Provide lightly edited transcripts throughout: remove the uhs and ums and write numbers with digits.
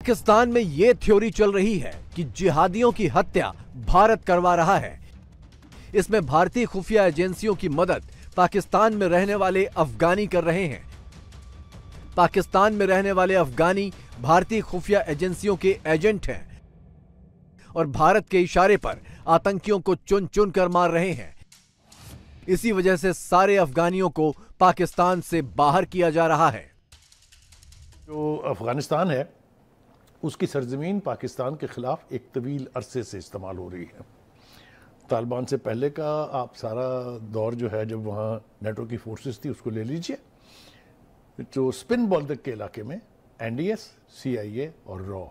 पाकिस्तान में यह थ्योरी चल रही है कि जिहादियों की हत्या भारत करवा रहा है। इसमें भारतीय खुफिया एजेंसियों की मदद पाकिस्तान में रहने वाले अफगानी कर रहे हैं। पाकिस्तान में रहने वाले अफगानी भारतीय खुफिया एजेंसियों के एजेंट हैं और भारत के इशारे पर आतंकियों को चुन चुन कर मार रहे हैं। इसी वजह से सारे अफगानियों को पाकिस्तान से बाहर किया जा रहा है। जो अफगानिस्तान है उसकी सरजमीन पाकिस्तान के खिलाफ एक तवील अरसे से इस्तेमाल हो रही है। तालिबान से पहले का आप सारा दौर जो है, जब वहाँ नेटो की फोर्सेस थी, उसको ले लीजिए। जो स्पिन बॉल्दक के इलाके में NDS, CIA और रॉ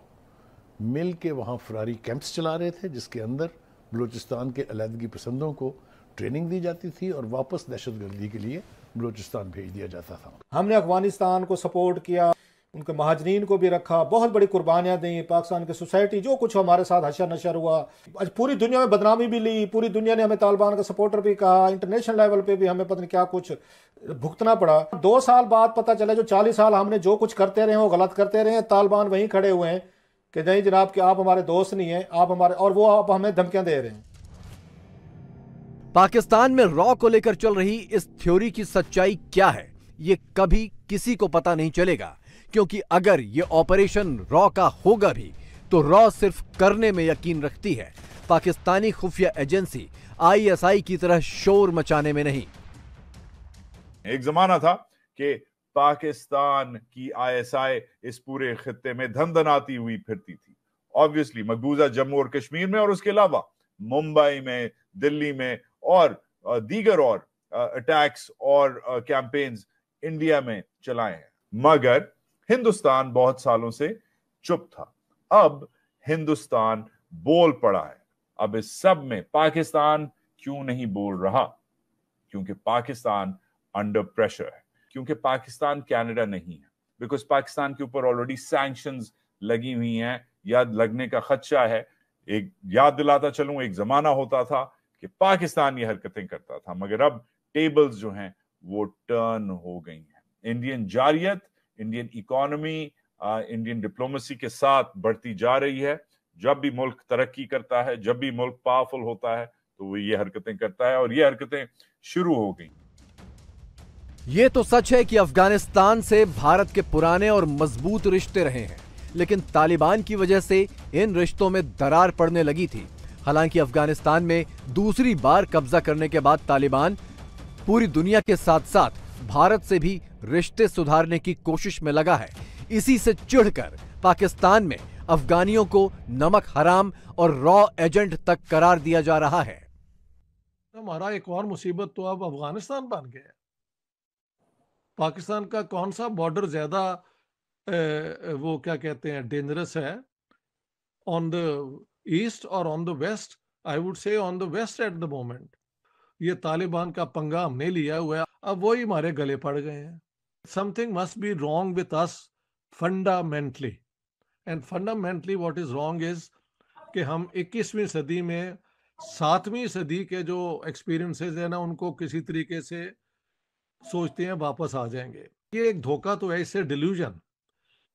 मिल के वहाँ फरारी कैंप्स चला रहे थे, जिसके अंदर बलूचिस्तान के अलहदगी पसंदों को ट्रेनिंग दी जाती थी और वापस दहशतगर्दी के लिए बलूचिस्तान भेज दिया जाता था। हमने अफगानिस्तान को सपोर्ट किया, उनके महाजरीन को भी रखा, बहुत बड़ी कुर्बानियां दी। पाकिस्तान की सोसाइटी जो कुछ हमारे साथ हशर नशर हुआ, आज पूरी दुनिया में बदनामी भी ली, पूरी दुनिया ने हमें तालिबान का सपोर्टर भी कहा, इंटरनेशनल लेवल पे भी हमें पता नहीं क्या कुछ भुगतना पड़ा। 2 साल बाद पता चला जो 40 साल हमने जो कुछ करते रहे वो गलत करते रहे। तालिबान वहीं खड़े हुए हैं कि नहीं जनाब कि आप हमारे दोस्त नहीं हैं, आप हमारे, और वो आप हमें धमकियां दे रहे हैं। पाकिस्तान में रॉ को लेकर चल रही इस थ्योरी की सच्चाई क्या है, ये कभी किसी को पता नहीं चलेगा, क्योंकि अगर ये ऑपरेशन रॉ का होगा भी तो रॉ सिर्फ करने में यकीन रखती है, पाकिस्तानी खुफिया एजेंसी ISI की तरह शोर मचाने में नहीं। एक जमाना था कि पाकिस्तान की ISI इस पूरे खित्ते में धमधनाती हुई फिरती थी। ऑब्वियसली मकबूजा जम्मू और कश्मीर में और उसके अलावा मुंबई में, दिल्ली में और दीगर और अटैक्स और कैंपेन्स इंडिया में चलाए हैं, मगर हिंदुस्तान बहुत सालों से चुप था। अब हिंदुस्तान बोल पड़ा है। अब इस सब में पाकिस्तान क्यों नहीं बोल रहा? क्योंकि पाकिस्तान अंडर प्रेशर है, क्योंकि पाकिस्तान कनाडा नहीं है, बिकॉज पाकिस्तान के ऊपर ऑलरेडी सैंक्शंस लगी हुई हैं या लगने का खदशा है। एक याद दिलाता चलूं, एक जमाना होता था कि पाकिस्तान ये हरकतें करता था, मगर अब टेबल्स जो हैं वो टर्न हो गई हैं। इंडियन जारियत, इंडियन इकोनॉमी, इंडियन डिप्लोमेसी के साथ बढ़ती जा रही है। जब भी मुल्क तरक्की करता है, जब भी मुल्क पावरफुल होता है, तो वो ये हरकतें करता है और ये हरकतें शुरू हो गई। ये तो सच है कि अफगानिस्तान से भारत के पुराने और मजबूत रिश्ते रहे हैं, लेकिन तालिबान की वजह से इन रिश्तों में दरार पड़ने लगी थी। हालांकि अफगानिस्तान में दूसरी बार कब्जा करने के बाद तालिबान पूरी दुनिया के साथ साथ भारत से भी रिश्ते सुधारने की कोशिश में लगा है। इसी से चिढ़कर पाकिस्तान में अफगानियों को नमक हराम और रॉ एजेंट तक करार दिया जा रहा है। हमारा एक और मुसीबत तो अब अफगानिस्तान बन गया। पाकिस्तान का कौन सा बॉर्डर ज्यादा वो क्या कहते हैं डेंजरस है, ऑन द ईस्ट और on the west? I would say on the west at the moment. ये तालिबान का पंगा हमने लिया हुआ है, अब वही हमारे गले पड़ गए हैं। Something must be wrong with us fundamentally, and fundamentally what is wrong is कि हम 21वीं सदी में 7वीं सदी के जो एक्सपीरियंसेस है ना, उनको किसी तरीके से सोचते हैं वापस आ जाएंगे। ये एक धोखा तो है, इससे डिल्यूजन।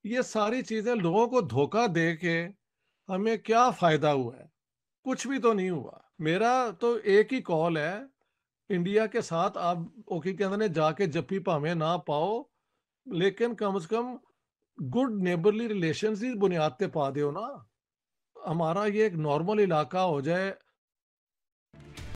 ये सारी चीजें लोगों को धोखा दे के हमें क्या फायदा हुआ है? कुछ भी तो नहीं हुआ। मेरा तो एक ही कॉल है, इंडिया के साथ आप ओके कहते हैं जाके जप्पी भावे ना पाओ, लेकिन कम से कम गुड नेबरली रिलेशंस की बुनियाद पे पा दो ना। हमारा ये एक नॉर्मल इलाका हो जाए,